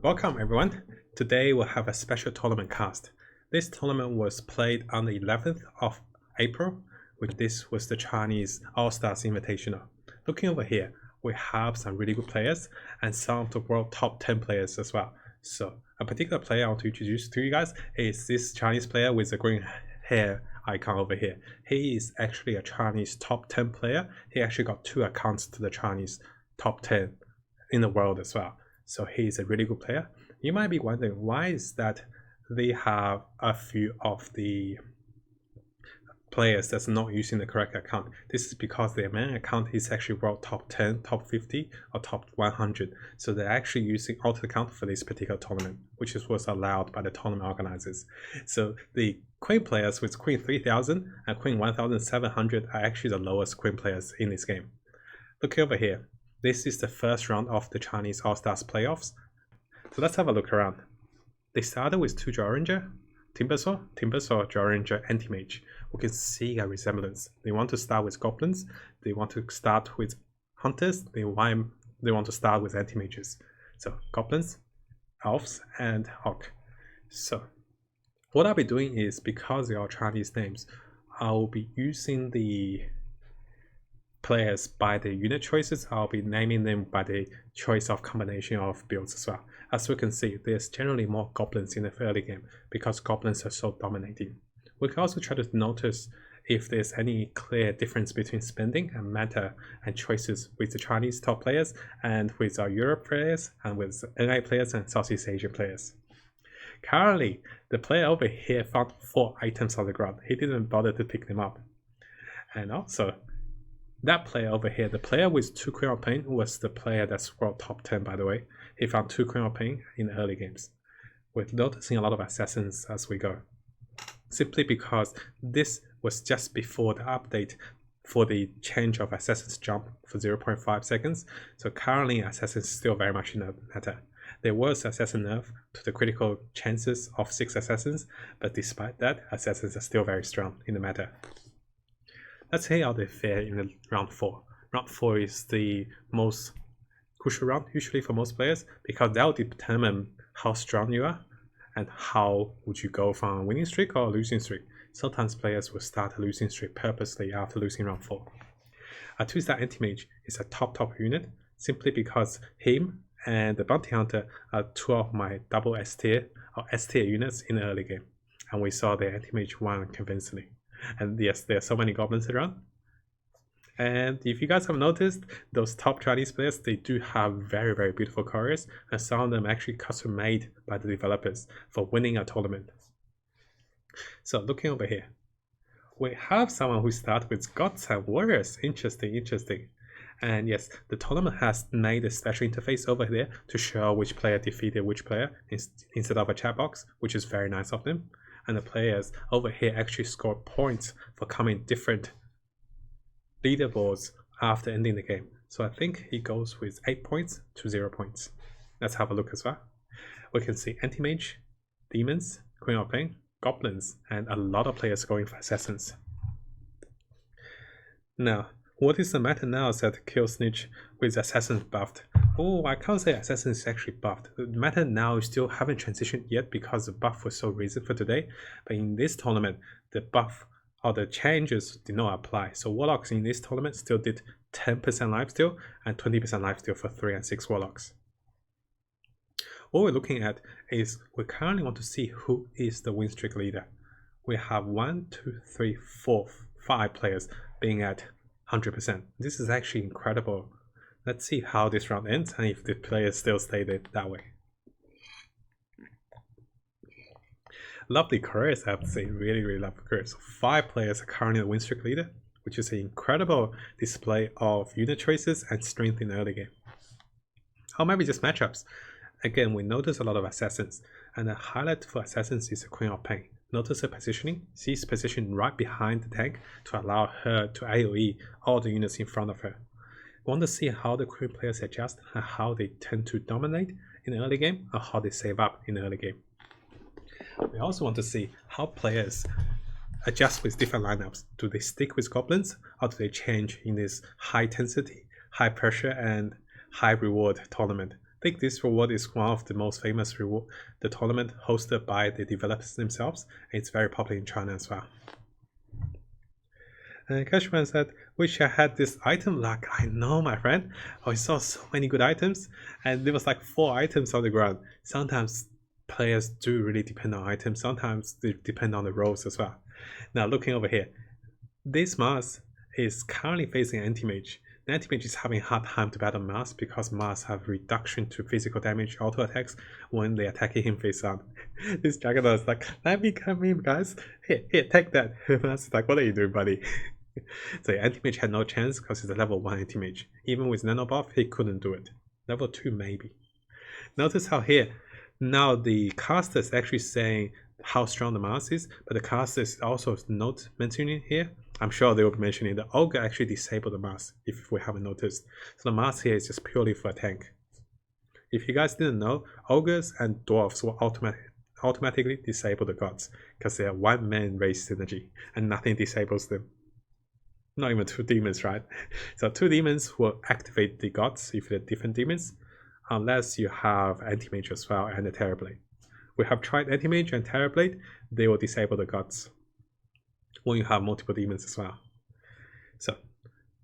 Welcome everyone. Today we'll have a special tournament cast. This tournament was played on the 11th of April, which this was the Chinese All-Stars Invitational. Looking over here, we have some really good players and some of the world top 10 players as well. So a particular player I want to introduce to you guys is this Chinese player with the green hair icon over here. He is actually a Chinese top 10 player. He actually got 2 accounts to the Chinese top 10 in the world as well. So he's a really good player. You might be wondering why is that they have a few of the players that's not using the correct account. This is because their main account is actually world top 10, top 50, or top 100. So they're actually using alt account for this particular tournament, which was allowed by the tournament organizers. So the Queen players with Queen 3000 and Queen 1700 are actually the lowest Queen players in this game. Look over here. This is the first round of the Chinese All-Stars playoffs. So let's have a look around. They started with 2 Joranger, Timbersaw, Joranger, Anti-Mage. We can see a resemblance. They want to start with Goblins, they want to start with Hunters, they want to start with Anti-Mages. So Goblins, Elves, and Orc. So what I'll be doing is, because they are Chinese names, I'll be using the players by the unit choices. I'll be naming them by the choice of combination of builds as well. As we can see, there's generally more goblins in the early game because goblins are so dominating. We can also try to notice if there's any clear difference between spending and meta and choices with the Chinese top players and with our Europe players and with NA players and Southeast Asian players. Currently, the player over here found 4 items on the ground. He didn't bother to pick them up. And also, that player over here, the player with 2 Queen of Pain, was the player that's world top 10, by the way. He found 2 Queen of Pain in the early games. We're noticing a lot of assassins as we go, simply because this was just before the update for the change of assassins jump for 0.5 seconds. So currently assassins is still very much in the meta. There was assassin nerf to the critical chances of 6 assassins, but despite that, assassins are still very strong in the meta. Let's see how they fare in the round 4. Round 4 is the most crucial round usually for most players, because that will determine how strong you are and how would you go from a winning streak or a losing streak. Sometimes players will start a losing streak purposely after losing round 4. A 2-star Anti-Mage is a top unit, simply because him and the Bounty Hunter are 2 of my double S tier or S tier units in the early game, and we saw the Anti-Mage won convincingly. And yes, there are so many goblins around. And if you guys have noticed, those top Chinese players, they do have very beautiful couriers, and some of them actually custom made by the developers for winning a tournament. So looking over here, we have someone who started with Gods and Warriors. Interesting. And yes, the tournament has made a special interface over there to show which player defeated which player instead of a chat box, which is very nice of them. And the players over here actually scored points for coming different leaderboards after ending the game. So I think he goes with 8 points to 0 points. Let's have a look as well. We can see Anti-Mage, Demons, Queen of Pain, Goblins, and a lot of players going for Assassins. Now, what is the meta now that Kill Snitch with Assassins buffed? Oh, I can't say Assassin is actually buffed. The meta now still haven't transitioned yet because the buff was so recent for today. But in this tournament, the buff or the changes did not apply. So Warlocks in this tournament still did 10% lifesteal and 20% lifesteal for 3 and 6 Warlocks. What we're looking at is we currently want to see who is the win streak leader. We have 1, 2, 3, 4, 5 players being at 100%. This is actually incredible. Let's see how this round ends and if the players still stay that way. Lovely careers, I have to say. Really lovely careers. So 5 players are currently the win streak leader, which is an incredible display of unit choices and strength in the early game. Or maybe just matchups. Again, we notice a lot of assassins, and the highlight for assassins is the Queen of Pain. Notice her positioning. She's positioned right behind the tank to allow her to AoE all the units in front of her. We want to see how the Queen players adjust and how they tend to dominate in the early game or how they save up in the early game. We also want to see how players adjust with different lineups. Do they stick with goblins or do they change in this high intensity, high pressure and high reward tournament? think this reward is one of the most famous reward, the tournament hosted by the developers themselves, and it's very popular in China as well. And Cashman said, wish I had this item luck. I know, my friend. I saw so many good items, and there was like 4 items on the ground. Sometimes players do really depend on items, sometimes they depend on the rolls as well. Now looking over here, this Mars is currently facing anti-mage. The anti-mage is having a hard time to battle Mars because Mars have reduction to physical damage auto attacks when they attacking him face on. This Juggernaut is like, let me come in, guys. Here, take that. Mars is like, what are you doing, buddy? So anti-mage had no chance because he's a level 1 anti-mage. Even with nano buff, he couldn't do it. Level 2 maybe. Notice how here, now the caster is actually saying how strong the Mars is, but the caster is also not mentioning here. I'm sure they will be mentioning the Ogre actually disabled the Mars, if we haven't noticed. So the Mars here is just purely for a tank. If you guys didn't know, Ogres and Dwarves will automatically disable the gods, because they are one-man race synergy, and nothing disables them. Not even 2 demons, right? So 2 demons will activate the gods if they're different demons, unless you have anti-mage as well and the Terrorblade. We have tried anti-mage and Terrorblade, they will disable the gods when you have multiple demons as well. So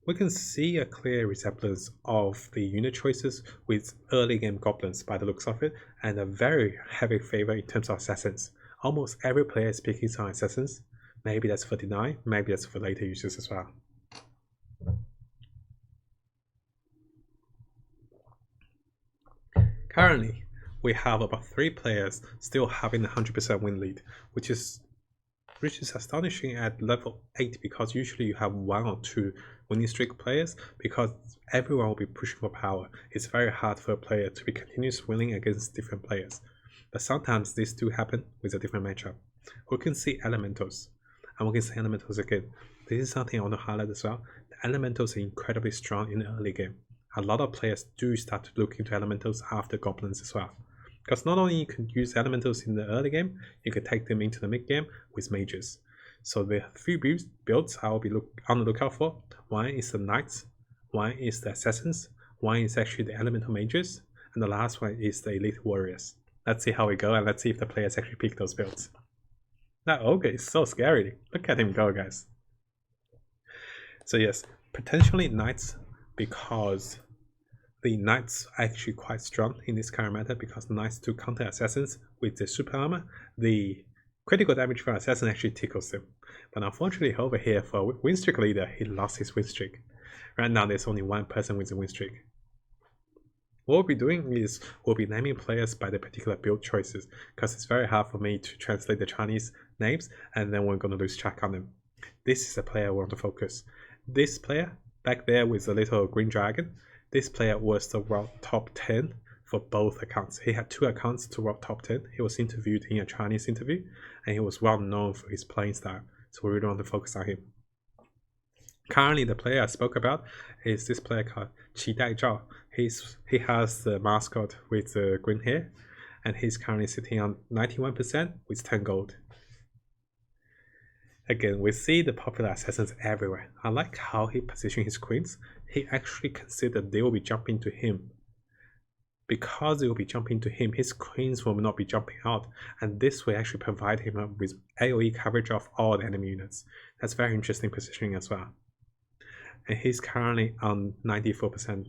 we can see a clear resemblance of the unit choices with early game goblins by the looks of it, and a very heavy favor in terms of assassins. Almost every player is picking some assassins. Maybe that's for deny, maybe that's for later users as well. Currently, we have about 3 players still having a 100% win lead, which is astonishing at level 8, because usually you have 1 or 2 winning streak players, because everyone will be pushing for power. It's very hard for a player to be continuous winning against different players. But sometimes this do happen with a different matchup. We can see elementals, and we can see elementals again. This is something I want to highlight as well. The elementals are incredibly strong in the early game. A lot of players do start to look into elementals after goblins as well. Because not only you can use elementals in the early game, you can take them into the mid game with mages. So there are 3 builds I will be on the lookout for. One is the knights, one is the assassins, one is actually the elemental mages, and the last one is the elite warriors. Let's see how we go, and let's see if the players actually pick those builds. That ogre is so scary. Look at him go, guys. So yes, potentially knights, because the knights are actually quite strong in this current meta, because knights do counter assassins with the super armor. The critical damage from assassin actually tickles them. But unfortunately over here for win streak leader, he lost his win streak. Right now there's only 1 person with a win streak. What we'll be doing is we'll be naming players by the particular build choices, because it's very hard for me to translate the Chinese names and then we're going to lose track on them. This is the player I want to focus. This player back there with the little green dragon, this player was the world top 10 for both accounts. He had 2 accounts to world top 10. He was interviewed in a Chinese interview, and he was well known for his playing style. So we really want to focus on him. Currently, the player I spoke about is this player called Qi Dai Zhao. He has the mascot with the green hair, and he's currently sitting on 91% with 10 gold. Again, we see the popular assassins everywhere. I like how he positioned his queens. He actually considered they will be jumping to him. Because they will be jumping to him, his queens will not be jumping out, and this will actually provide him with AoE coverage of all the enemy units. That's very interesting positioning as well. And he's currently on 94%.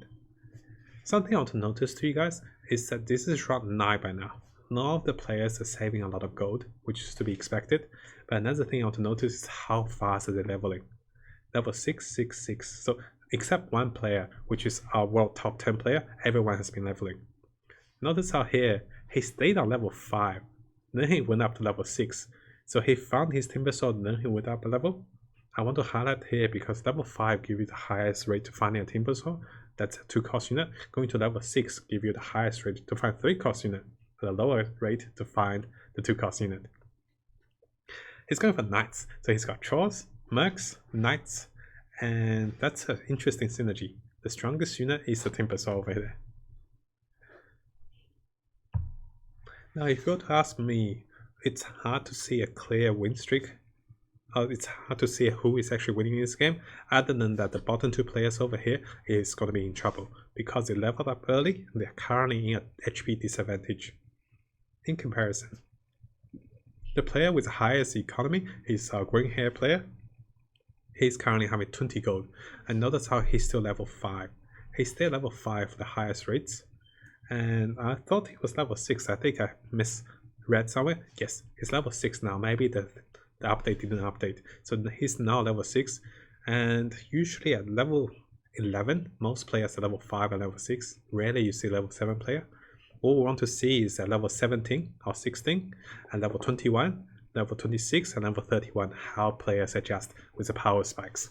Something I want to notice to you guys is that this is round 9 by now. None of the players are saving a lot of gold, which is to be expected. But another thing I want to notice is how fast are they leveling. Level 6, 6, 6. So except 1 player, which is our world top 10 player, everyone has been leveling. Notice how here, he stayed on level 5, then he went up to level 6. So he found his timber sword, then he went up a level. I want to highlight here because level 5 gives you the highest rate to finding a timber sword. That's a 2 cost unit. Going to level 6 gives you the highest rate to find 3 cost unit, the lower rate to find the 2 cost unit. He's going for knights, so he's got trolls, mercs, knights, and that's an interesting synergy. The strongest unit is the timber sword over there. Now if you were to ask me, it's hard to see a clear win streak it's hard to see who is actually winning this game, other than that the bottom 2 players over here is going to be in trouble because they leveled up early and they're currently in an HP disadvantage. In comparison, the player with the highest economy is our green hair player. He's currently having 20 gold, and notice how he's still level 5. He's still level 5 for the highest rates, and I thought he was level 6. I think I misread somewhere. Yes, he's level 6 now. Maybe the update didn't update. So he's now level 6, and usually at level 11, most players are level 5 and level 6. Rarely you see level 7 player. What we want to see is at level 17 or 16, and level 21, level 26, and level 31, how players adjust with the power spikes.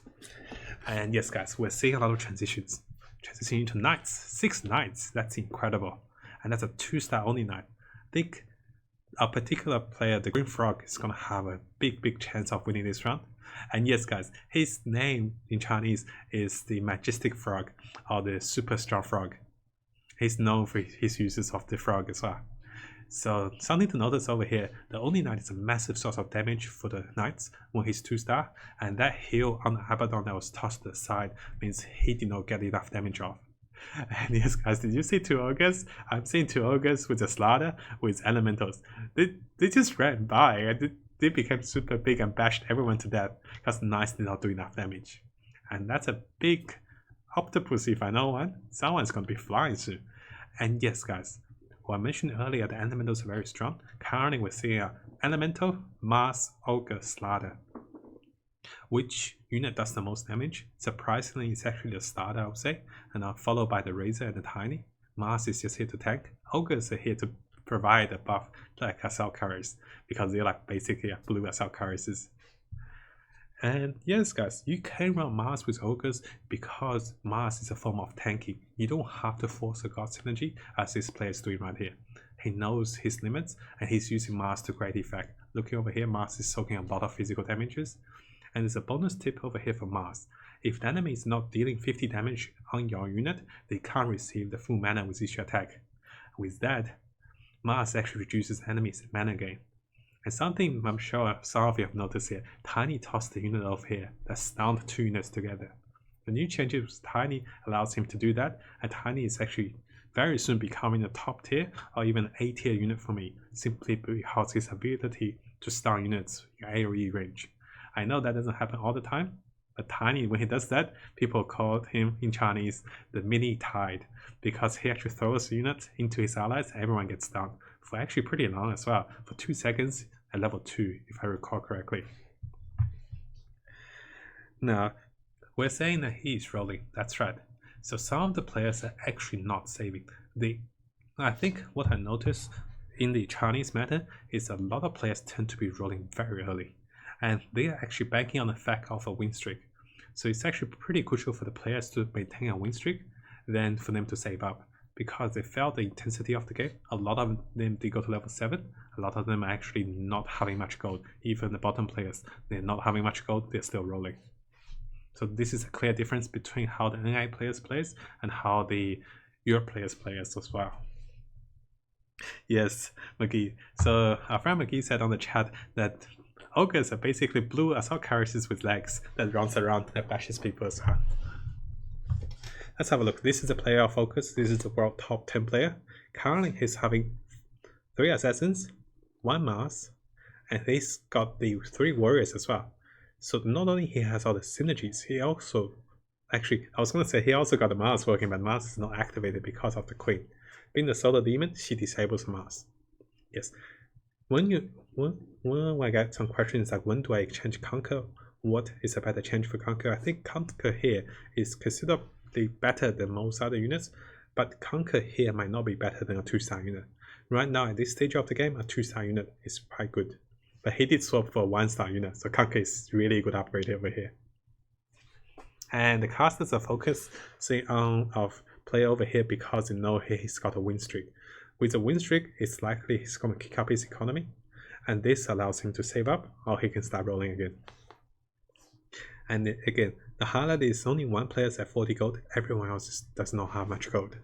And yes guys, we're seeing a lot of transitions. Transitioning into knights, 6 knights, that's incredible. And that's a 2-star only knight. I think a particular player, the Green Frog, is going to have a big chance of winning this round. And yes guys, his name in Chinese is the Mattjestic Frog, or the Super Strong Frog. He's known for his uses of the frog as well. So something to notice over here, the only knight is a massive source of damage for the knights when he's 2-star, and that heal on the Abaddon that was tossed aside means he did not get enough damage off. And yes guys, did you see 2 ogres? I'm seeing 2 ogres with a slaughter with elementals. They just ran by and they became super big and bashed everyone to death because the knights did not do enough damage. And that's a big octopus if I know one. Someone's going to be flying soon. And yes guys, what I mentioned earlier, the elementals are very strong. Currently we're seeing an elemental, Mars, ogre, slaughter. Which unit does the most damage? Surprisingly, it's actually the starter, I would say, and followed by the Razor and the Tiny. Mars is just here to tank. Ogres are here to provide a buff like assault carriers, because they're like basically blue assault carriers. And yes guys, you can run Mars with ogres because Mars is a form of tanking. You don't have to force a god synergy as this player is doing right here. He knows his limits and he's using Mars to great effect. Looking over here, Mars is soaking a lot of physical damages. And there's a bonus tip over here for Mars. If the enemy is not dealing 50 damage on your unit, they can't receive the full mana with each attack. With that, Mars actually reduces enemies' mana gain. And something I'm sure some of you have noticed here, Tiny tossed the unit over here that stunned 2 units together. The new changes with Tiny allows him to do that, and Tiny is actually very soon becoming a top tier or even A tier unit for me, simply because his ability to stun units in AoE range. I know that doesn't happen all the time, but Tiny, when he does that, people call him in Chinese the mini tide, because he actually throws units into his allies and everyone gets stunned for actually pretty long as well, for 2 seconds at level 2 if I recall correctly. Now, we're saying that he is rolling, that's right. So some of the players are actually not saving. I think what I noticed in the Chinese meta is a lot of players tend to be rolling very early, and they are actually banking on the fact of a win streak. So it's actually pretty crucial for the players to maintain a win streak than for them to save up, because they felt the intensity of the game. A lot of them did go to level 7, a lot of them are actually not having much gold. Even the bottom players, they're not having much gold, they're still rolling. So this is a clear difference between how the NA players plays and how the Europe players play as well. Yes, McGee. So our friend McGee said on the chat that ogres are basically blue assault carriers with legs that runs around and bashes people as well. Let's have a look. This is the player of focus. This is the world top 10 player. Currently he's having 3 assassins, 1 Mars, and he's got the 3 warriors as well. So not only he has all the synergies, he also actually, I was going to say he also got the Mars working, but Mars is not activated because of the Queen. Being the solar demon, she disables Mars. Yes. When I get some questions like when do I exchange Conquer, what is a better change for Conquer? I think Conquer here is considerably better than most other units, but Conquer here might not be better than a 2-star unit. Right now at this stage of the game, a 2-star unit is quite good. But he did swap for a 1-star unit, so Conquer is really a good upgrade over here. And the casters are focusing on play over here because they know he's got a win streak. With a win streak, it's likely he's going to kick up his economy, and this allows him to save up, or he can start rolling again. And again, the highlight is only 1 player at 40 gold, everyone else does not have much gold.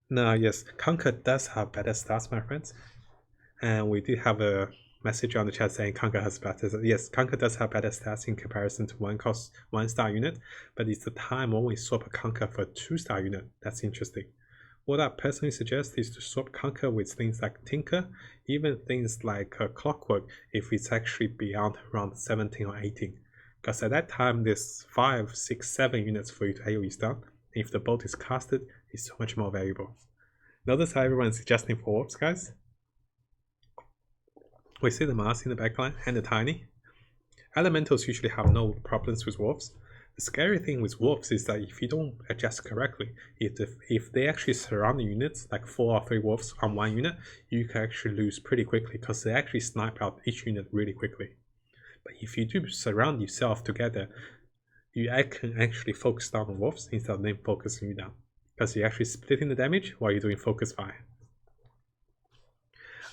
Now yes, Conquer does have better stats, my friends. And we did have a message on the chat saying Conquer has better. Yes, Conquer does have better stats in comparison to 1-star unit, but it's the time when we swap a Conquer for a 2-star unit. That's interesting. What I personally suggest is to swap Conquer with things like Tinker, even things like Clockwork if it's actually beyond around 17 or 18. Because at that time there's 5, 6, 7 units for you to AoE stun. If the bolt is casted, it's so much more valuable. Notice how everyone's suggesting for warps, guys? We see the Mars in the backline and the Tiny. Elementals usually have no problems with warps. The scary thing with warps is that if you don't adjust correctly, if they actually surround the units, like 4 or 3 wolves on one unit, you can actually lose pretty quickly because they actually snipe out each unit really quickly. But if you do surround yourself together, you can actually focus down on wolves instead of them focusing you down, because you're actually splitting the damage while you're doing focus fire.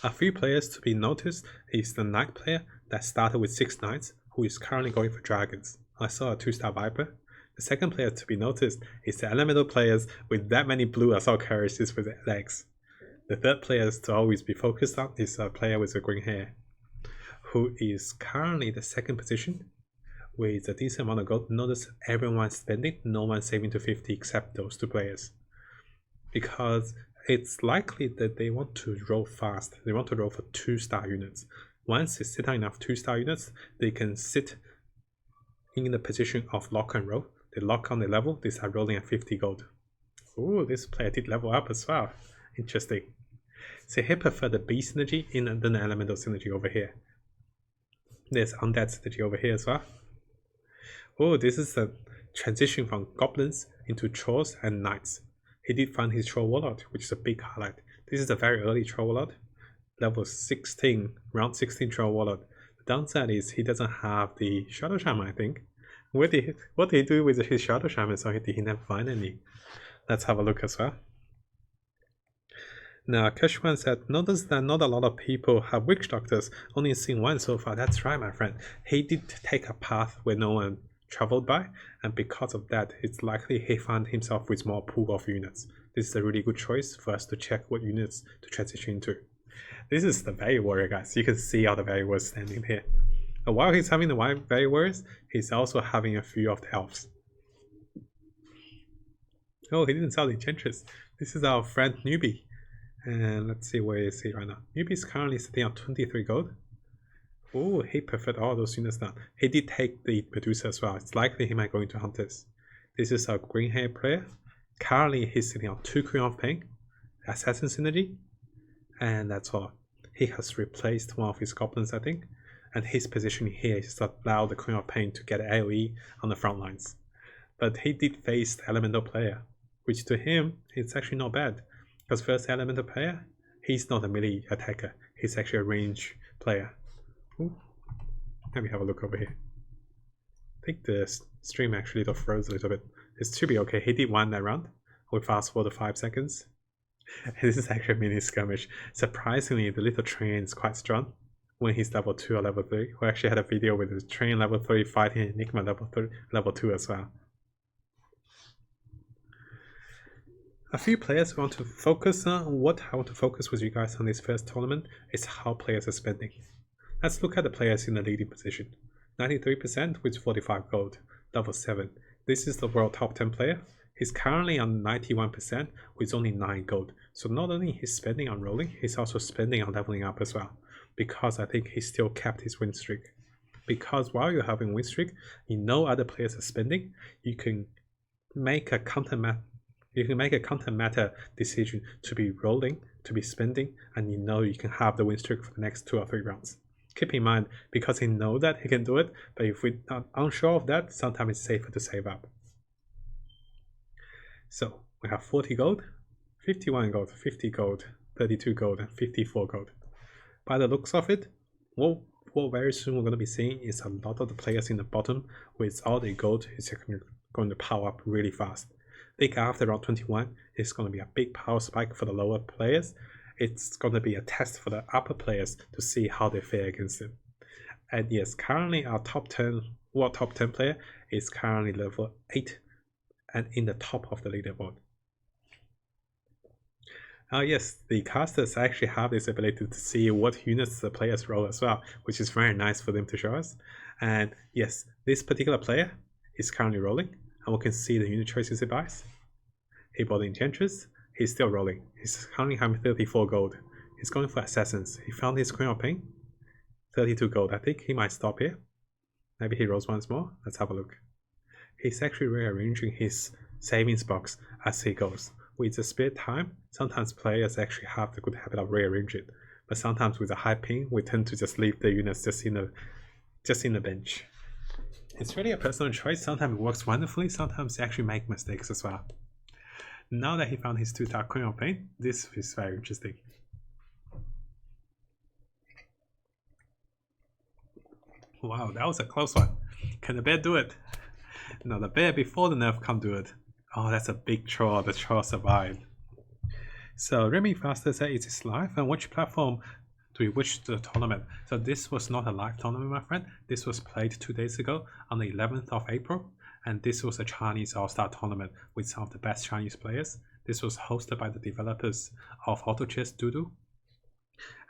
A few players to be noticed is the Knight player that started with 6 Knights, who is currently going for Dragons. I saw a 2-star Viper. The second player to be noticed is the Elemental players with that many blue assault carriages with legs. The third player to always be focused on is a player with a green hair, who is currently the second position with a decent amount of gold. Notice everyone's spending, no one saving to 50 except those 2 players. Because it's likely that they want to roll fast. They want to roll for 2-star units. Once they sit on enough 2-star units, they can sit in the position of lock and roll. They lock on the level, they start rolling at 50 gold. Ooh, this player did level up as well. Interesting. So he prefer the B synergy than the Elemental synergy over here. There's Undead synergy over here as well. Oh, this is a transition from Goblins into Trolls and Knights. He did find his Troll Warlord, which is a big highlight. This is a very early Troll Warlord. Level 16, round 16 Troll Warlord. The downside is he doesn't have the Shadow Shaman, I think. What did he do with his Shadow Shaman? So did he never find any? Let's have a look as well. Now, Keshwan said, notice that not a lot of people have Witch Doctors, only seen one so far. That's right, my friend. He did take a path where no one traveled by, and because of that, it's likely he found himself with more pool of units. This is a really good choice for us to check what units to transition into. This is the Value Warrior, guys. You can see all the Value Warriors standing here. And while he's having the white Value Warriors, he's also having a few of the elves. Oh, he didn't sell the Enchantress. This is our friend Newbie. And let's see where is he right now. Newbie is currently sitting on 23 gold. Oh, he preferred all those units now. He did take the Medusa as well. It's likely he might go into Hunters. This is our green hair player. Currently, he's sitting on 2 Queen of Pain, Assassin Synergy, and that's all. He has replaced one of his goblins, I think, and his position here is to allow the Queen of Pain to get AoE on the front lines. But he did face the Elemental player, which to him, it's actually not bad. Because first Elemental player, he's not a melee attacker. He's actually a range player. Ooh. Let me have a look over here. I think the stream actually froze a little bit. It should be okay. He did win that round. We fast forward to 5 seconds. This is actually a mini skirmish. Surprisingly, the little train is quite strong when he's level 2 or level 3. We actually had a video with the train level 3 fighting Enigma level 2 as well. A few players want to focus on what I want to focus with you guys on this first tournament is how players are spending. Let's look at the players in the leading position. 93% with 45 gold, level 7. This is the world top 10 player. He's currently on 91% with only 9 gold. So not only he's spending on rolling, he's also spending on leveling up as well. Because I think he still kept his win streak. Because while you're having win streak, you know other players are spending, you can make a counter matter decision to be rolling, to be spending, and you know you can have the win streak for the next 2 or 3 rounds. Keep in mind, because he knows that he can do it, but if we're not unsure of that, sometimes it's safer to save up. So we have 40 gold, 51 gold, 50 gold, 32 gold, and 54 gold. By the looks of it, what very soon we're going to be seeing is a lot of the players in the bottom with all the gold is going to power up really fast. I think after round 21, it's going to be a big power spike for the lower players. It's going to be a test for the upper players to see how they fare against it. And yes, currently our top 10 player is currently level 8 and in the top of the leaderboard. Oh yes, the casters actually have this ability to see what units the players roll as well, which is very nice for them to show us. And yes, this particular player is currently rolling, and we can see the unit choices he buys. He bought the Enchantress, he's still rolling. He's currently having 34 gold. He's going for Assassins. He found his Queen of Pain, 32 gold. I think he might stop here. Maybe he rolls once more. Let's have a look. He's actually rearranging his savings box as he goes. With the spare time, sometimes players actually have the good habit of rearranging it, but sometimes with a high ping, we tend to just leave the units just in the bench. It's really a personal choice. Sometimes it works wonderfully, sometimes you actually make mistakes as well. Now that he found his 2-star Queen of Pain, this is very interesting. Wow, that was a close one. Can the bear do it? No, the bear before the nerf can't do it. Oh, that's a big troll. The troll survived. So Remy Faster said it is live, and which platform do we wish the tournament? So this was not a live tournament, my friend. This was played 2 days ago on the 11th of April, and this was a Chinese all-star tournament with some of the best Chinese players. This was hosted by the developers of Auto Chess Doodoo,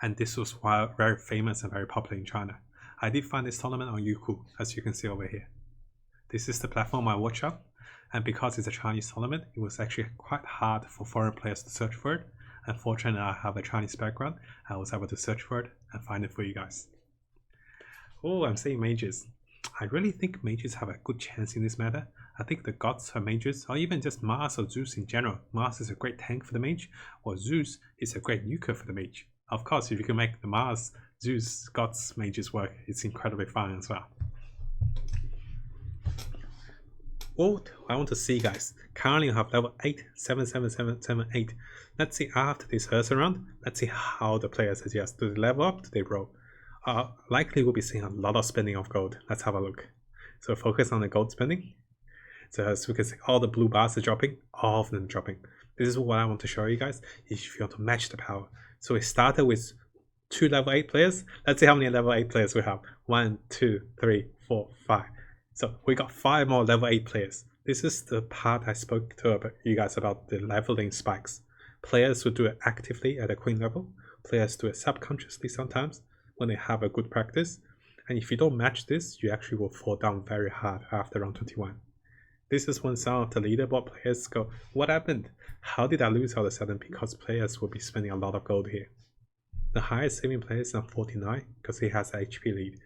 and this was very famous and very popular in China. I did find this tournament on Youku, as you can see over here. This is the platform I watch out, and because it's a Chinese tournament, it was actually quite hard for foreign players to search for it. Unfortunately, I have a Chinese background. I was able to search for it and find it for you guys. Oh, I'm saying mages. I really think mages have a good chance in this matter. I think the gods are mages, or even just Mars or Zeus in general. Mars is a great tank for the mage, or Zeus is a great nuker for the mage. Of course, if you can make the Mars, Zeus, gods, mages work, it's incredibly fun as well. What I want to see, guys, currently I have level 8, 7, 7, 7, 7, 8. Let's see after this first round, let's see how the players adjust. Do they level up? Do they roll? Likely we'll be seeing a lot of spending of gold. Let's have a look. So focus on the gold spending. So as we can see, all the blue bars are dropping, all of them dropping. This is what I want to show you guys, if you want to match the power. So we started with 2 level 8 players. Let's see how many level 8 players we have. 1, 2, 3, 4, 5. So we got 5 more level 8 players. This is the part I spoke to you guys about, the leveling spikes. Players who do it actively at a queen level. Players do it subconsciously sometimes when they have a good practice. And if you don't match this, you actually will fall down very hard after round 21. This is when some of the leaderboard players go, what happened? How did I lose all of a sudden? Because players will be spending a lot of gold here. The highest saving player is on 49 because he has an HP lead.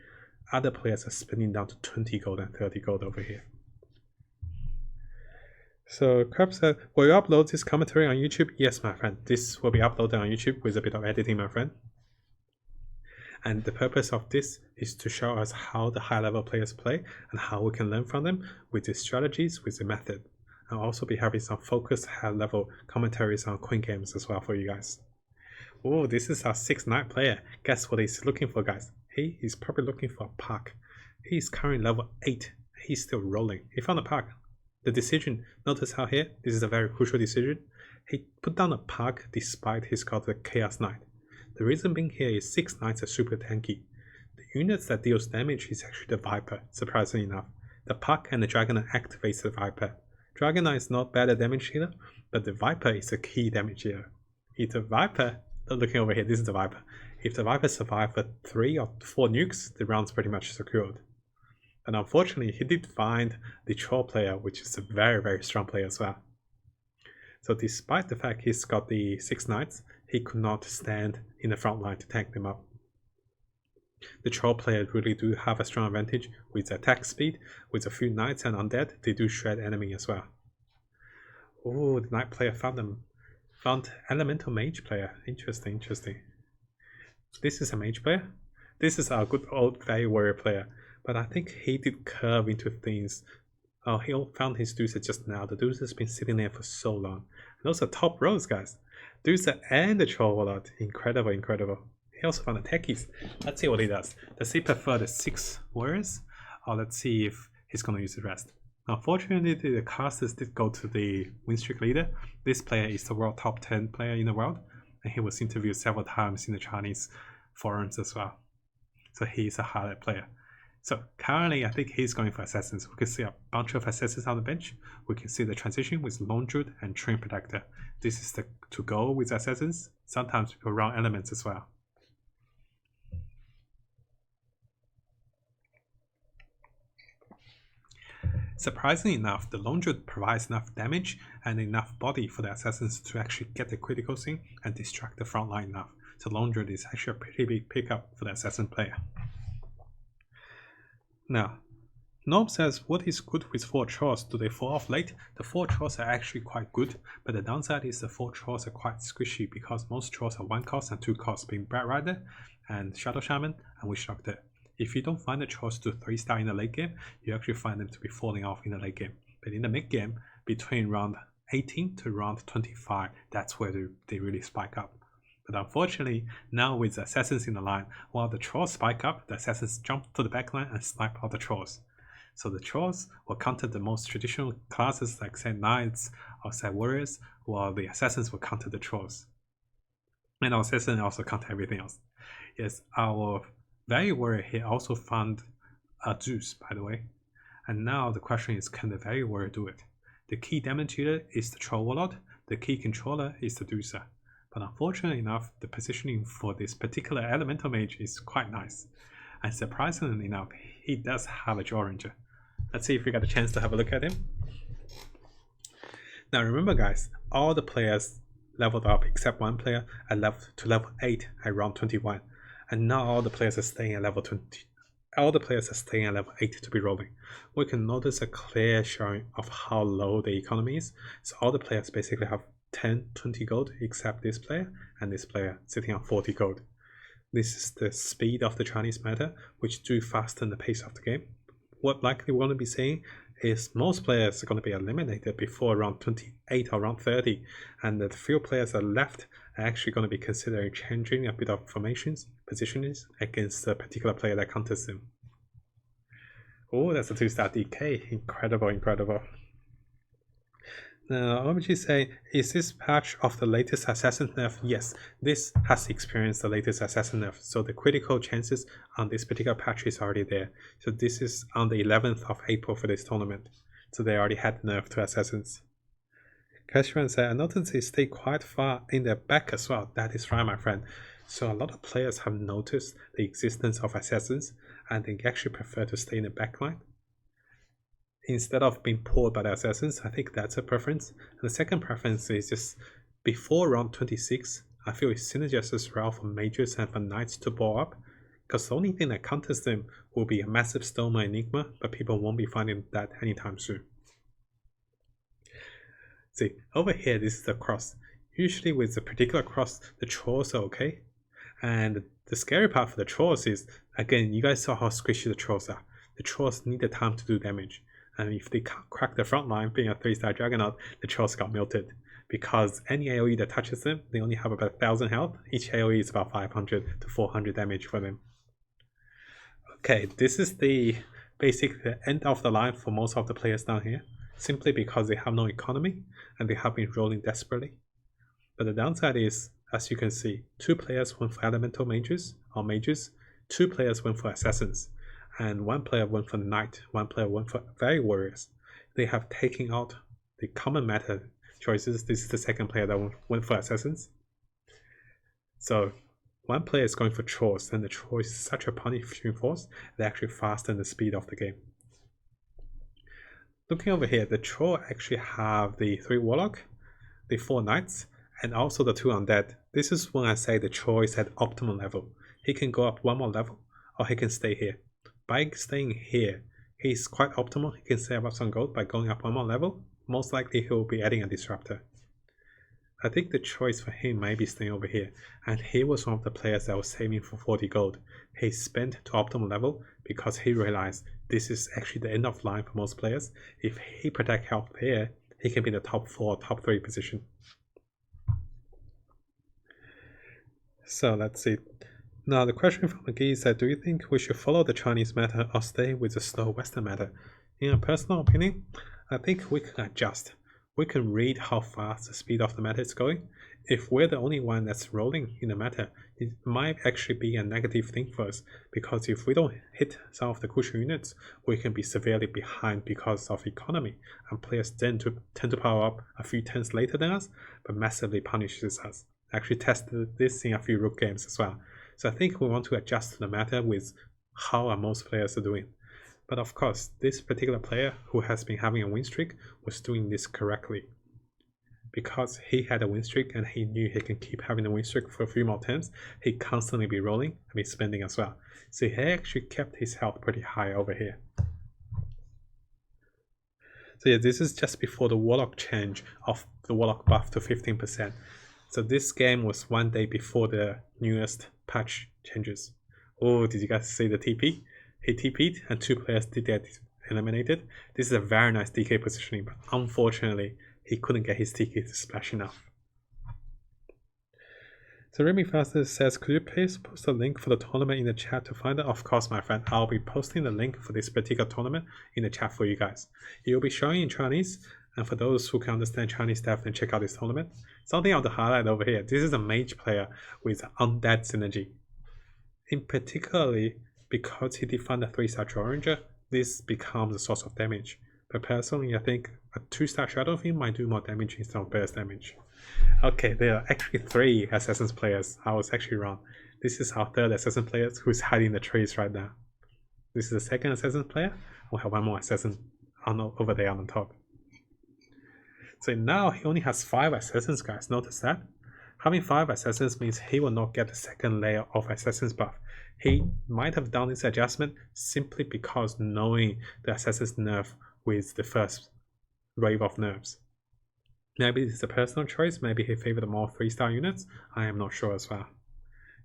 Other players are spending down to 20 gold and 30 gold over here. So Crab said, will you upload this commentary on YouTube? Yes, my friend. This will be uploaded on YouTube with a bit of editing, my friend. And the purpose of this is to show us how the high level players play and how we can learn from them with the strategies, with the method. I'll also be having some focused high level commentaries on Queen games as well for you guys. Oh, this is our 6-9 player. Guess what he's looking for, guys? He is probably looking for a park. He's currently level 8. He's still rolling. He found a park. The decision, notice how here, this is a very crucial decision. He put down a park despite he's got the Chaos Knight. The reason being here is 6 Knights are super tanky. The units that deals damage is actually the Viper, surprisingly enough. The Puck and the Dragon Knight activates the Viper. Dragon Knight is not bad at damage healer, but the Viper is a key damage healer. If the Viper, looking over here, this is the Viper. If the Viper survives for 3 or 4 nukes, the round's pretty much secured. And unfortunately, he did find the Troll player, which is a very, very strong player as well. So despite the fact he's got the 6 Knights, he could not stand in the front line to tank them up. The Troll players really do have a strong advantage with attack speed. With a few Knights and Undead, they do shred enemy as well. Oh, the Knight player found Elemental Mage player. Interesting, interesting. This is a Mage player. This is our good old Value Warrior player. But I think he did curve into things. Oh, he found his Deucer just now. The Deucer has been sitting there for so long. And those are top rows, guys. Deucer and the Troll Warlord. Incredible, incredible. He also found the techies. Let's see what he does. Does he prefer the 6 warriors? Or let's see if he's going to use the rest. Unfortunately, the casters did go to the win streak leader. This player is the world top 10 player in the world. And he was interviewed several times in the Chinese forums as well. So he is a highlight player. So currently, I think he's going for assassins. We can see a bunch of assassins on the bench. We can see the transition with Lone Druid and Train Protector. This is the to go with assassins. Sometimes people run elements as well. Surprisingly enough, the Lone Druid provides enough damage and enough body for the assassins to actually get the critical thing and distract the front line enough. So Lone Druid is actually a pretty big pickup for the assassin player. Now, Norm says, what is good with 4 Trolls? Do they fall off late? The 4 Trolls are actually quite good, but the downside is the 4 Trolls are quite squishy because most Trolls are 1 cost and 2 costs, being Bat Rider and Shadow Shaman and Witch Doctor. If you don't find the Trolls to 3-star in the late game, you actually find them to be falling off in the late game. But in the mid game, between round 18 to round 25, that's where they really spike up. But unfortunately, now with the assassins in the line, while the Trolls spike up, the assassins jump to the backline and snipe out the Trolls. So the Trolls will counter the most traditional classes like say Knights or say Warriors, while the assassins will counter the Trolls. And our assassin also counter everything else. Yes, our Value Warrior here also found a Zeus, by the way. And now the question is, can the Value Warrior do it? The key damage dealer is the Troll Warlord, the key controller is the Deucer. But unfortunately enough, the positioning for this particular Elemental Mage is quite nice. And surprisingly enough, he does have a Jaw Ranger. Let's see if we got a chance to have a look at him. Now remember guys, all the players leveled up except one player are leveled to level 8 at round 21. And now all the players are staying at level 20. All the players are staying at level 8 to be rolling. We can notice a clear showing of how low the economy is. So all the players basically have 10, 20 gold except this player and this player sitting on 40 gold. This is the speed of the Chinese meta, which do fasten the pace of the game. What likely we're going to be seeing is most players are going to be eliminated before round 28 or round 30, and the few players that are left are actually going to be considering changing a bit of formations, positionings against a particular player that counters them. Oh, that's a 2-star DK. Incredible, incredible. Now, what would you say, is this patch of the latest assassin nerf? Yes, this has experienced the latest assassin nerf, so the critical chances on this particular patch is already there. So this is on the 11th of April for this tournament, so they already had nerf to assassins. Cashman said, I noticed they stay quite far in the back as well. That is right, my friend. So a lot of players have noticed the existence of assassins, and they actually prefer to stay in the back line instead of being pulled by the assassins. I think that's a preference. And the second preference is just before round 26, I feel it's synergized as well for mages and for knights to ball up, because the only thing that counters them will be a massive Stoma Enigma, but people won't be finding that anytime soon. See, over here, this is the cross. Usually with the particular cross, the Trolls are okay. And the scary part for the Trolls is, again, you guys saw how squishy the Trolls are. The Trolls need the time to do damage. And if they can't crack the front line, being a 3-star Juggernaut, the Trolls got melted. Because any AoE that touches them, they only have about 1000 health. Each AoE is about 500 to 400 damage for them. Okay, this is the end of the line for most of the players down here. Simply because they have no economy and they have been rolling desperately. But the downside is, as you can see, 2 players went for Elemental Mages, or Mages, 2 players went for Assassins, and 1 player went for Knight, 1 player went for Value Warriors. They have taken out the common meta choices. This is the second player that went for Assassins. So 1 player is going for Trolls, and the Troll is such a punishing force that actually fasten the speed of the game. Looking over here, the Troll actually have the 3 Warlock, the 4 Knights, and also the 2 Undead. This is when I say the Troll is at optimal level. He can go up 1 more level, or he can stay here. By staying here, he's quite optimal. He can save up some gold by going up 1 more level. Most likely he will be adding a Disruptor. I think the choice for him might be staying over here, and he was one of the players that was saving for 40 gold. He spent to optimal level because he realized this is actually the end of line for most players. If he protect health here, he can be in the top 4, top 3 position. So let's see. Now the question from McGee said, do you think we should follow the Chinese meta or stay with the slow Western meta? In a personal opinion, I think we can adjust. we can read how fast the speed of the meta is going. If we're the only one that's rolling in the meta, it might actually be a negative thing for us, because if we don't hit some of the crucial units, we can be severely behind because of economy, and players tend to power up a few turns later than us, but massively punishes us. I actually tested this in a few Rook games as well. So I think we want to adjust to the meta with how most players are doing. But of course, this particular player who has been having a win streak was doing this correctly. Because he had a win streak and he knew he can keep having a win streak for a few more turns, he constantly be rolling and be spending as well. So he actually kept his health pretty high over here. So yeah, this is just before the Warlock change of the Warlock buff to 15%. So this game was one day before the newest patch changes. Oh, did you guys see the TP? He TP'd and 2 players did get eliminated. This is a very nice DK positioning, but unfortunately, he couldn't get his TK to splash enough. So Remy Faster says, could you please post a link for the tournament in the chat to find it? Of course, my friend. I'll be posting the link for this particular tournament in the chat for you guys. It will be showing in Chinese, and for those who can understand Chinese, definitely check out this tournament. Something I want to highlight over here. This is a mage player with undead synergy. In particularly, because he defined a 3-star Troll Ranger, this becomes a source of damage. But personally, I think a 2-star Shadow Fiend might do more damage instead of burst damage. Okay, there are actually 3 Assassin's players. I was actually wrong. This is our 3rd Assassin player who's hiding the trees right now. This is the 2nd Assassin player. We'll have one more Assassin over there on the top. So now he only has 5 Assassins, guys. Notice that? Having 5 Assassins means he will not get the 2nd layer of Assassin's buff. He might have done this adjustment simply because knowing the Assassin's nerf with the first wave of nerfs. Maybe it's a personal choice, maybe he favored more 3-star units, I am not sure as well.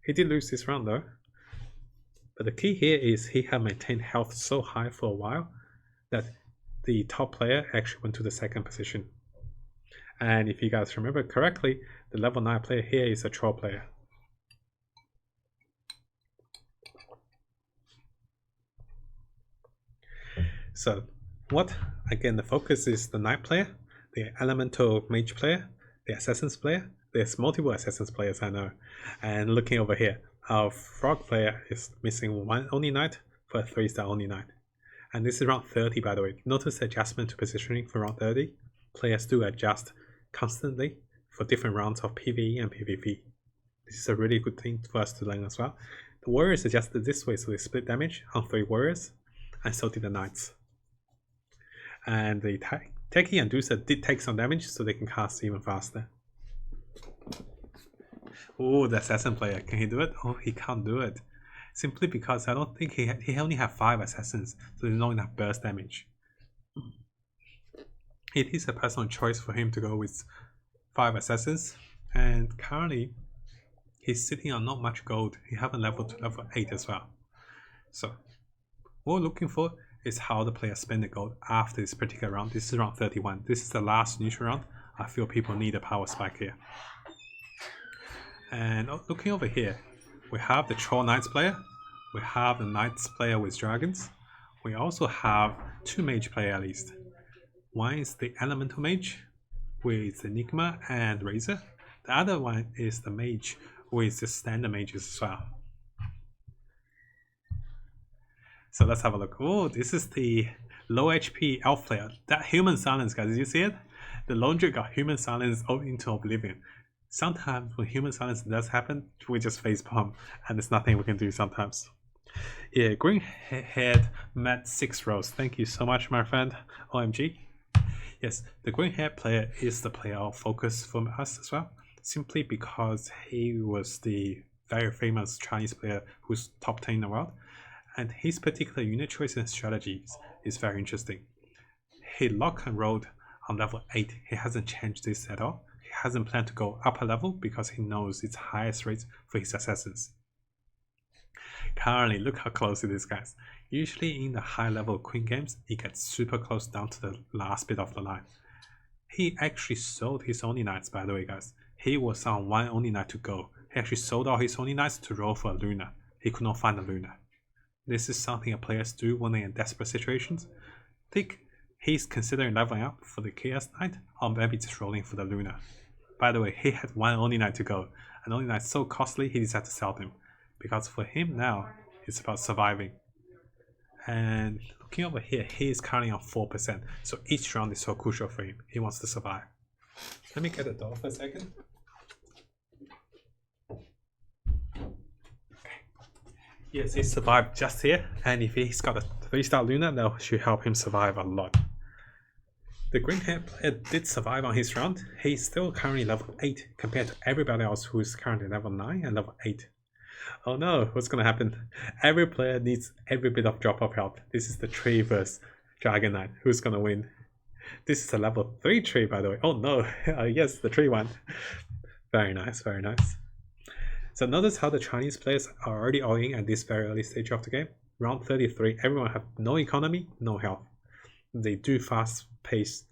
He did lose this round though. But the key here is he had maintained health so high for a while that the top player actually went to the 2nd position. And if you guys remember correctly, the level 9 player here is a troll player. So again, the focus is the knight player, the elemental mage player, the assassin's player. There's multiple assassin's players, I know. And looking over here, our frog player is missing 1 only knight for a 3-star only knight. And this is round 30, by the way. Notice the adjustment to positioning for round 30. Players do adjust constantly for different rounds of PvE and PvP. This is a really good thing for us to learn as well. The warriors adjusted this way, so they split damage on 3 warriors, and so did the knights. And the Techie and Deucer did take some damage, so they can cast even faster. Oh, the assassin player, can he do it? Oh, he can't do it. Simply because I don't think he only have 5 assassins, so there's not enough burst damage. It is a personal choice for him to go with 5 assassins, and currently he's sitting on not much gold. He haven't leveled to level 8 as well. So what we're looking for is how the players spend the gold after this particular round. This is round 31. This is the last neutral round. I feel people need a power spike here. And looking over here, we have the Troll Knights player. We have the Knights player with dragons. We also have 2 mage player at least. One is the Elemental Mage with Enigma and Razor. The other one is the Mage with the Standard Mages as well. So let's have a look. Oh, this is the low HP elf player. That human silence, guys, did you see it? The Laundry got human silence into oblivion. Sometimes when human silence does happen, we just facepalm and there's nothing we can do sometimes. Yeah, green haired Matt6 Rose. Thank you so much, my friend. OMG. Yes, the green haired player is the player of focus for us as well, simply because he was the very famous Chinese player who's top 10 in the world. And his particular unit choice and strategies is very interesting. He lock and rolled on level 8. He hasn't changed this at all. He hasn't planned to go up a level because he knows it's highest rates for his assassins. Currently, look how close it is, guys. Usually in the high level queen games, it gets super close down to the last bit of the line. He actually sold his only knights, by the way, guys. He was on 1 only knight to go. He actually sold all his only knights to roll for a Luna. He could not find a Luna. This is something players do when they're in desperate situations. I think he's considering leveling up for the Chaos Knight, or maybe just rolling for the Luna. By the way, he had one Oni Knight to go, and Oni Knight so costly he decided to sell them, because for him now, it's about surviving. And looking over here, he is currently on 4%, so each round is so crucial for him. He wants to survive. Let me get the door for a second. Yes, he survived just here, and if he's got a 3-star Luna, that should help him survive a lot. The green hair player did survive on his round. He's still currently level 8 compared to everybody else who is currently level 9 and level 8. Oh no, what's gonna happen? Every player needs every bit of drop of health. This is the tree versus Dragon Knight. Who's gonna win? This is a level 3 tree, by the way. Oh no, yes, the tree one. Very nice, very nice. So notice how the Chinese players are already all in at this very early stage of the game. Round 33, everyone have no economy, no health. They do fast pace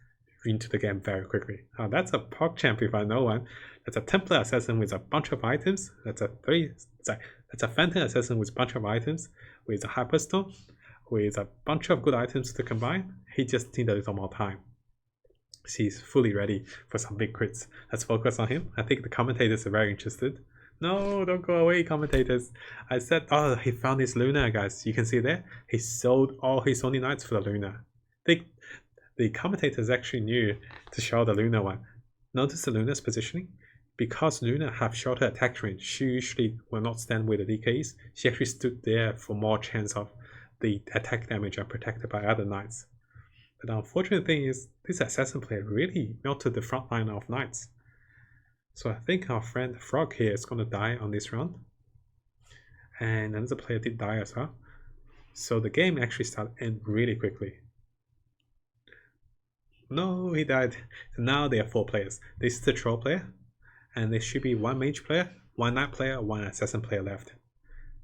into the game very quickly. Now that's a Pog Champ if I know one. That's a Templar Assassin with a bunch of items. That's a Phantom Assassin with a bunch of items, with a Hyperstone, with a bunch of good items to combine. He just needs a little more time. He's fully ready for some big crits. Let's focus on him. I think the commentators are very interested. No, don't go away, commentators. I said, oh, he found his Luna, guys. You can see there. He sold all his Oni Knights for the Luna. The commentators actually knew to show the Luna one. Notice the Luna's positioning. Because Luna have shorter attack range, she usually will not stand with the DKs. She actually stood there for more chance of the attack damage and protected by other knights. But the unfortunate thing is, this assassin player really melted the front line of knights. So I think our friend Frog here is going to die on this round. And another player did die as well. So the game actually started to end really quickly. No, he died. So now there are 4 players. This is the troll player. And there should be 1 mage player, 1 knight player, 1 assassin player left.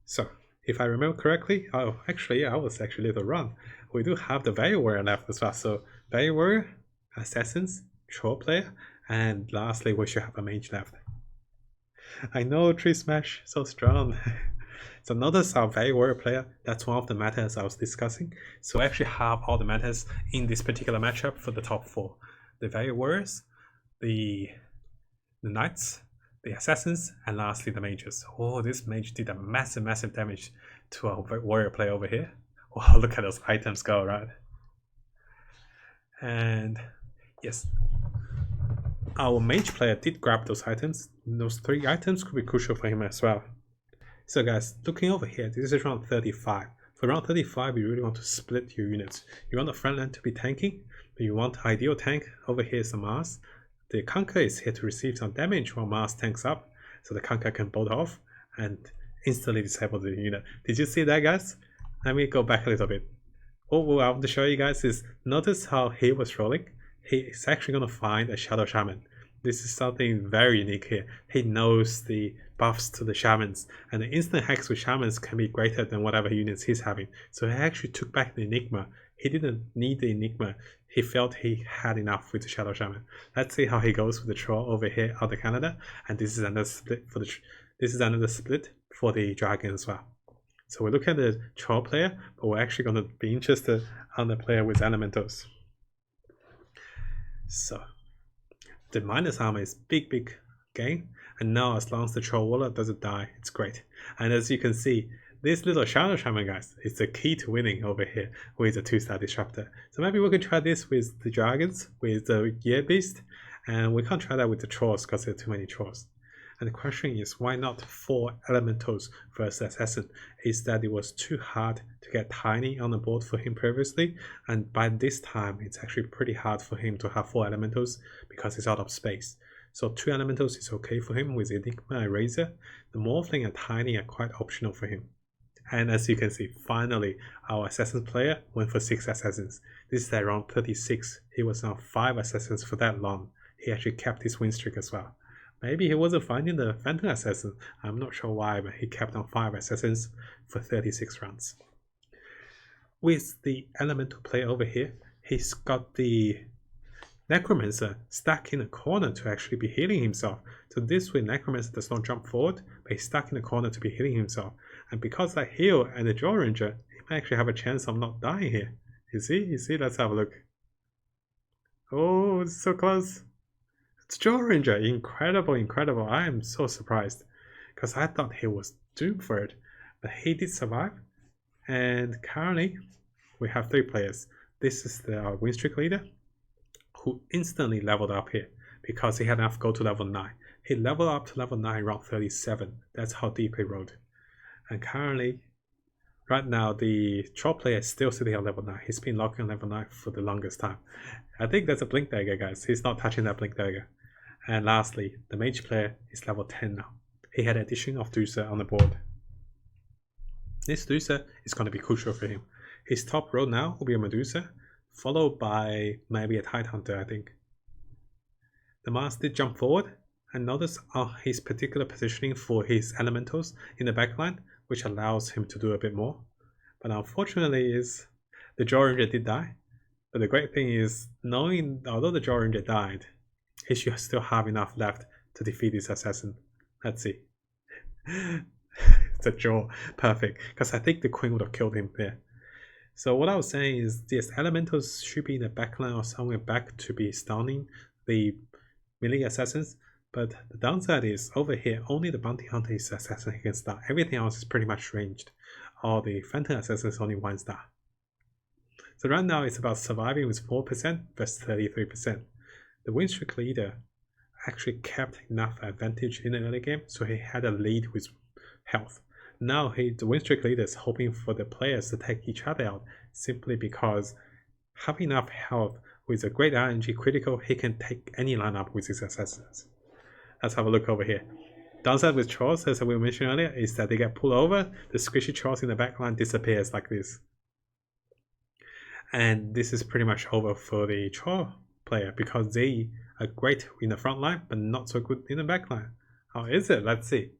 So if I remember correctly, I was actually a little wrong. We do have the value warrior left as well. So value warrior, assassins, troll player, and lastly we should have a mage left. I know, tree smash, so strong. So notice our value warrior player, that's one of the matters I was discussing. So I actually have all the matters in this particular matchup for the top 4. The value warriors, the knights, the assassins, and lastly the mages. Oh, this mage did a massive damage to our warrior player over here. Wow, look at those items go, right? And yes, our mage player did grab those items. Those 3 items could be crucial for him as well. So guys, looking over here, this is round 35. For round 35, you really want to split your units. You want the front line to be tanking, but you want ideal tank. Over here is the Mars. The Conquer is here to receive some damage while Mars tanks up, so the Conquer can bolt off and instantly disable the unit. Did you see that, guys? Let me go back a little bit. What I want to show you guys is, notice how he was rolling. He is actually going to find a Shadow Shaman. This is something very unique here. He knows the buffs to the shamans, and the instant hacks with shamans can be greater than whatever units he's having. So he actually took back the Enigma. He didn't need the Enigma. He felt he had enough with the Shadow Shaman. Let's see how he goes with the Troll over here out of Canada, and this is another split for the Dragon as well. So we look at the Troll player, but we're actually going to be interested on the player with Elementals. So the minus armor is big gain, and now as long as the Troll Warlord doesn't die, it's great. And as you can see, this little Shadow Shaman, guys, is the key to winning over here with a 2-star Disruptor. So maybe we can try this with the Dragons, with the Year Beast, and we can't try that with the Trolls because there are too many Trolls. And the question is, why not 4 Elementals versus Assassin? Is that it was too hard to get Tiny on the board for him previously, and by this time it's actually pretty hard for him to have 4 Elementals because he's out of space. So 2 Elementals is okay for him with Enigma and Razor. The Morphling and Tiny are quite optional for him. And as you can see, finally our Assassin player went for 6 Assassins. This is at round 36. He was on 5 Assassins for that long. He actually kept his win streak as well. Maybe he wasn't finding the Phantom Assassin. I'm not sure why, but he kept on 5 Assassins for 36 rounds. With the Elemental player over here, he's got the Necromancer stuck in a corner to actually be healing himself. So this way Necromancer does not jump forward, but he's stuck in a corner to be healing himself. And because that heal and the Jaw Ranger, he might actually have a chance of not dying here. You see? Let's have a look. Oh, it's so close. It's Joe Ranger. Incredible, incredible. I am so surprised. Because I thought he was doomed for it. But he did survive. And currently, we have 3 players. This is the win streak leader, who instantly leveled up here because he had enough gold to level 9. He leveled up to level 9 round 37. That's how deep he rode. And currently, right now, the troll player is still sitting on level 9. He's been locking on level 9 for the longest time. I think that's a blink dagger, guys. He's not touching that blink dagger. And lastly, the mage player is level 10 now. He had addition of Deucer on the board. This Deucer is going to be crucial for him. His top row now will be a Medusa, followed by maybe a Tide Hunter, I think. The Mars did jump forward, and notice his particular positioning for his elementals in the backline, which allows him to do a bit more. But unfortunately is the Jaw Ranger did die. But the great thing is, knowing although the Jaw Ranger died, he should still have enough left to defeat this assassin. Let's see. It's a Jaw. Perfect. Because I think the Queen would have killed him there. So what I was saying is, yes, elementals should be in the backline or somewhere back to be stunning the melee assassins. But the downside is, over here, only the bounty hunter is assassin he can start. Everything else is pretty much ranged. Or the phantom assassin is only 1 star. So right now it's about surviving with 4% versus 33%. The win streak leader actually kept enough advantage in the early game, so he had a lead with health. Now the win streak leader is hoping for the players to take each other out, simply because having enough health with a great RNG critical, he can take any lineup with his assassins. Let's have a look over here. Downside with trolls, as we mentioned earlier, is that they get pulled over, the squishy trolls in the backline disappears like this. And this is pretty much over for the troll player because they are great in the front line, but not so good in the back line. How is it? Let's see.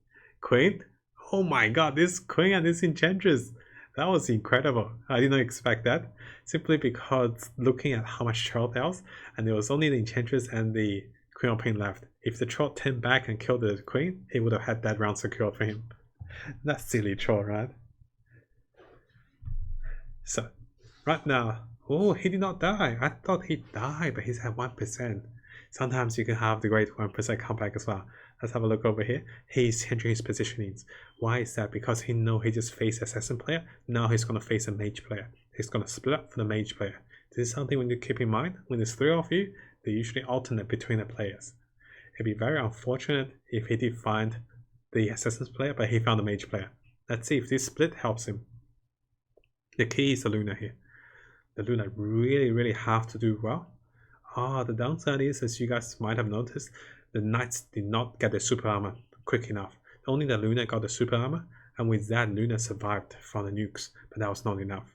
Queen? Oh my god, this Queen and this Enchantress. That was incredible. I did not expect that. Simply because looking at how much troll there was, and there was only the Enchantress and the Queen of Pain left. If the troll turned back and killed the Queen, he would have had that round secured for him. That's silly troll, right? So, right now, oh, he did not die. I thought he died, but he's at 1%. Sometimes you can have the great 1% comeback as well. Let's have a look over here. He's changing his positionings. Why is that? Because he knows he just faced assassin player. Now he's going to face a mage player. He's going to split up for the mage player. This is something we need to keep in mind. When there's 3 of you, they usually alternate between the players. It'd be very unfortunate if he did find the assassin player, but he found the mage player. Let's see if this split helps him. The key is the Luna here. The Luna really have to do well. The downside is, as you guys might have noticed, the Knights did not get the super armor quick enough. Only the Luna got the super armor, and with that Luna survived from the nukes, but that was not enough.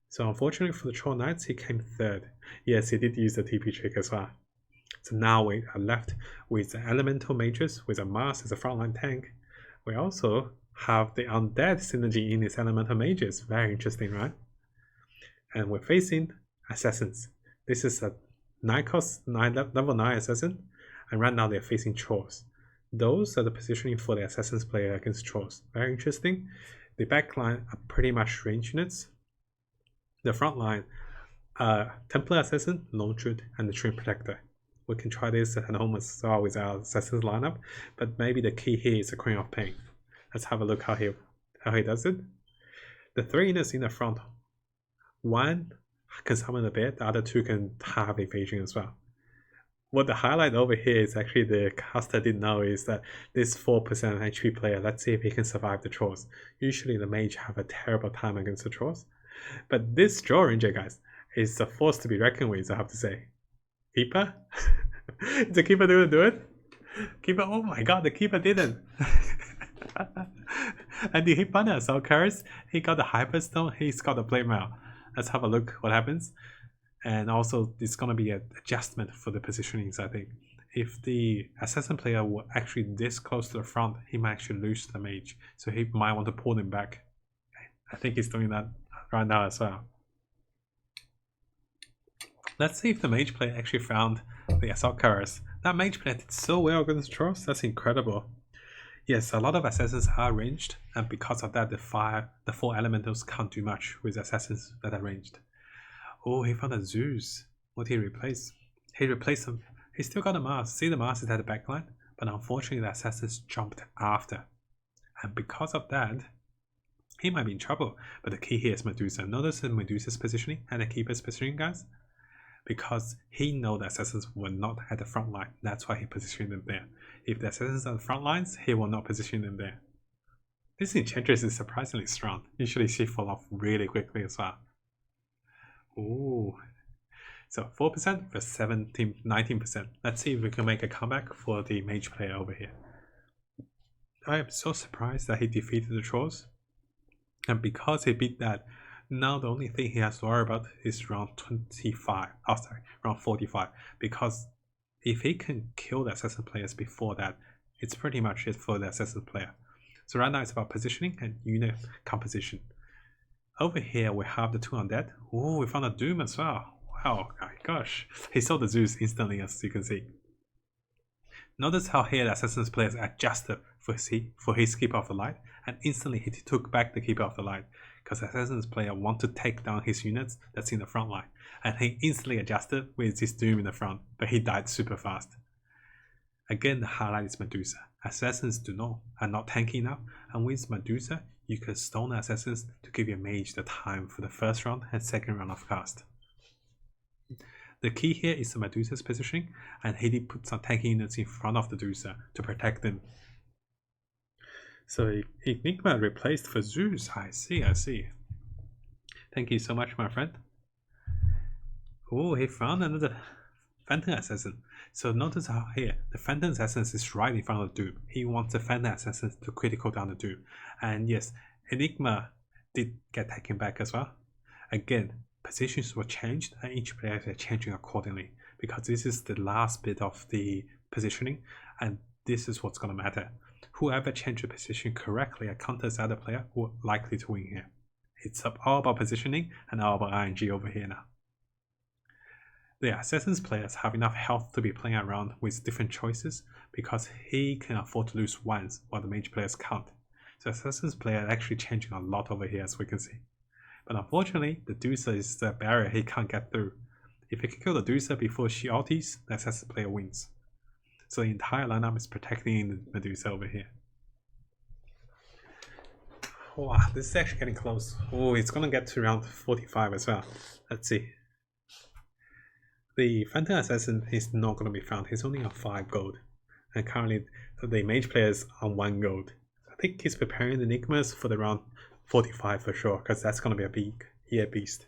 So unfortunately for the Troll Knights, he came 3rd. Yes, he did use the TP trick as well. So now we are left with the Elemental Mages, with a Mars as a frontline tank. We also have the Undead synergy in his Elemental Mages. Very interesting, right? And we're facing Assassins. This is a 9 cost, level 9 Assassin, and right now they're facing Trolls. Those are the positioning for the Assassins player against Trolls. Very interesting. The backline are pretty much range units. The front line are Templar Assassin, Lone Truth, and the Treant Protector. We can try this at home as well with our Assassin's lineup, but maybe the key here is the Queen of Pain. Let's have a look how he does it. The 3 units in the front, 1 can summon a bear, the other 2 can have evasion as well. What the highlight over here is actually the caster didn't know is that this 4% HP player, let's see if he can survive the Trolls. Usually the mage have a terrible time against the Trolls. But this Jaw Ranger, guys, is a force to be reckoned with, I have to say. Keeper? Is the Keeper going to do it? Keeper, oh my god, the Keeper didn't. And did he find Assault Carriers? He got the Hyperstone, he's got the Blade Mail. Let's have a look what happens. And also, it's going to be an adjustment for the positionings, I think. If the Assassin player were actually this close to the front, he might actually lose the mage. So he might want to pull him back. I think he's doing that right now as well. Let's see if the mage player actually found the Assault Carriers. That mage player did so well against Trolls, that's incredible. Yes, a lot of Assassins are ranged, and because of that, the 4 elementals can't do much with Assassins that are ranged. Oh, he found a Zeus. What did he replace? He replaced them. He still got a mask. See, the mask is at the backline, but unfortunately the assassins jumped after. And because of that, he might be in trouble. But the key here is Medusa. Notice Medusa's positioning and the keeper's positioning, guys. Because he knows the assassins were not at the front line. That's why he positioned them there. If the assassins are on the front lines, he will not position them there. This Enchantress is surprisingly strong. Usually she falls off really quickly as well. Ooh. So 4% versus 19%. Let's see if we can make a comeback for the mage player over here. I am so surprised that he defeated the trolls. And because he beat that, now the only thing he has to worry about is round 25. Oh, sorry, round 45. Because if he can kill the assassin players before that, it's pretty much it for the assassin player. So right now it's about positioning and unit composition. Over here we have the 2 undead. Oh, we found a Doom as well. Wow, my gosh. He saw the Zeus instantly, as you can see. Notice how here the assassin's players adjusted for his Keeper of the Light, and instantly he took back the Keeper of the Light because the assassin's player want to take down his units that's in the front line, and he instantly adjusted with his Doom in the front, but he died super fast. Again, the highlight is Medusa. Assassins are not tanky enough, and with Medusa you can stone the assassins to give your mage the time for the first round and second round of cast. The key here is the Medusa's positioning, and he did put some tanky units in front of the Medusa to protect them. So Enigma replaced for Zeus. I see. Thank you so much, my friend. Oh, he found another Phantom Assassin. So notice how here, the Phantom Assassin is right in front of the Doom. He wants the Phantom Assassin to critical down the Doom. And yes, Enigma did get taken back as well. Again, positions were changed and each player is changing accordingly, because this is the last bit of the positioning and this is what's going to matter. Whoever changed the position correctly and counters the other player will likely to win here. It's all about positioning and all about RNG over here now. The Assassin's players have enough health to be playing around with different choices because he can afford to lose once while the mage players can't. So Assassin's player are actually changing a lot over here, as we can see. But unfortunately, the Medusa is the barrier he can't get through. If he can kill the Medusa before she ultis, the Assassin player wins. So the entire lineup is protecting the Medusa over here. Wow, this is actually getting close. Oh, it's gonna get to round 45 as well. Let's see. The Phantom Assassin is not gonna be found. He's only on 5 gold. And currently the mage player is on 1 gold. I think he's preparing the Enigmas for the round 45 for sure, because that's gonna be a big beast.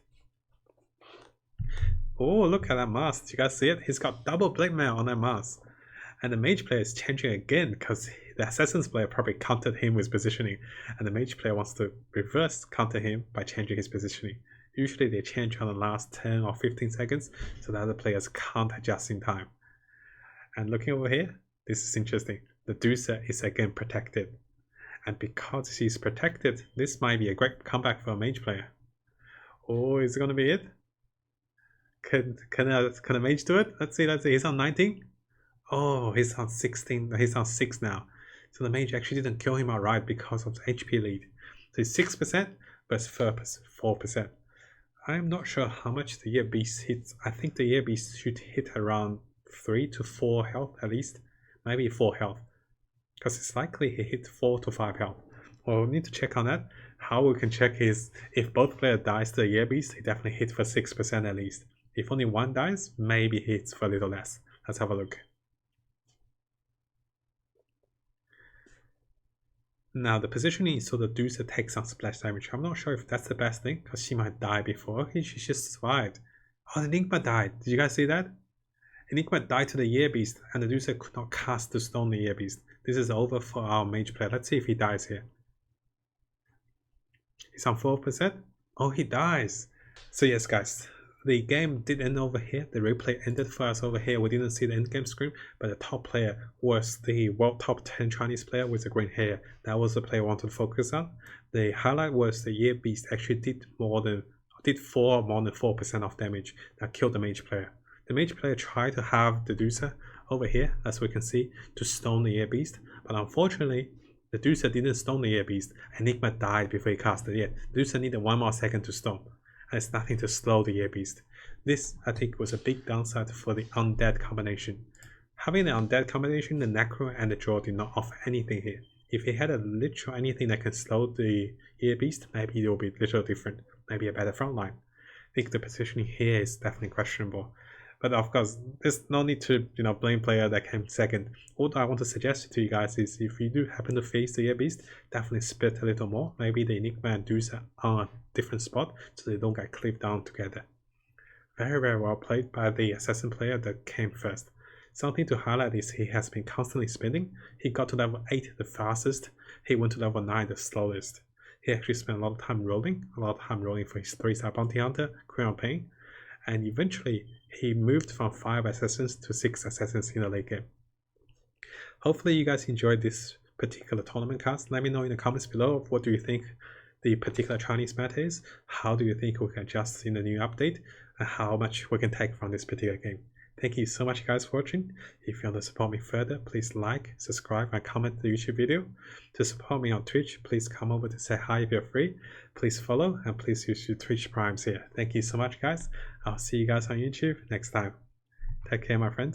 Oh, look at that mask. Did you guys see it? He's got double blade mail on that mask. And the mage player is changing again because the assassin's player probably countered him with positioning, and the mage player wants to reverse counter him by changing his positioning. Usually they change on the last 10 or 15 seconds so that the players can't adjust in time. And looking over here, this is interesting. The Medusa is again protected. And because she's protected, this might be a great comeback for a mage player. Oh, is it going to be it? Can a mage do it? Let's see. He's on 19. Oh, he's on 16. He's on 6 now. So the mage actually didn't kill him outright because of the HP lead. So it's 6% versus 4%. I'm not sure how much the Year Beast hits. I think the Year Beast should hit around 3 to 4 health at least. Maybe 4 health. Because it's likely he hit 4 to 5 health. Well, we need to check on that. How we can check is if both players dies to the Year Beast, he definitely hits for 6% at least. If only one dies, maybe he hits for a little less. Let's have a look. Now the positioning is so the Medusa takes some splash damage. I'm not sure if that's the best thing because she might die before. Okay, she just survived. Oh, Enigma died. Did you guys see that? Enigma died to the Year Beast and the Medusa could not cast to stone the Year Beast. This is over for our mage player. Let's see if he dies here. He's on 4%. Oh, he dies. So yes guys, the game did end over here. The replay ended for us over here. We didn't see the end game screen, but the top player was the world top 10 Chinese player with the green hair. That was the player I wanted to focus on. The highlight was the Year Beast actually did more than 4% of damage that killed the mage player. The mage player tried to have the Medusa over here, as we can see, to stone the Year Beast, but unfortunately the Medusa didn't stone the Year Beast. Enigma died before he cast it yet. Medusa needed 1 more second to stone. There's nothing to slow the Year Beast. This, I think, was a big downside for the undead combination. Having the undead combination, the Necro and the Draw did not offer anything here. If he had a literal anything that can slow the Ear Beast, maybe it will be a little different, maybe a better front line. I think the positioning here is definitely questionable. But of course, there's no need to blame player that came second. What I want to suggest to you guys is if you do happen to face the Air Beast, definitely split a little more. Maybe the Enigma and Zeus are on a different spot so they don't get clipped down together. Very, very well played by the Assassin player that came first. Something to highlight is he has been constantly spinning. He got to level 8 the fastest, he went to level 9 the slowest. He actually spent a lot of time rolling for his 3-star Bounty Hunter, Queen of Pain, and eventually he moved from 5 assassins to 6 assassins in the late game. Hopefully you guys enjoyed this particular tournament cast. Let me know in the comments below what do you think the particular Chinese meta is, how do you think we can adjust in the new update, and how much we can take from this particular game. Thank you so much guys for watching. If you want to support me further, please like, subscribe and comment the YouTube video. To support me on Twitch, please come over to say hi if you're free. Please follow and please use your Twitch Primes here. Thank you so much guys. I'll see you guys on YouTube next time. Take care my friends.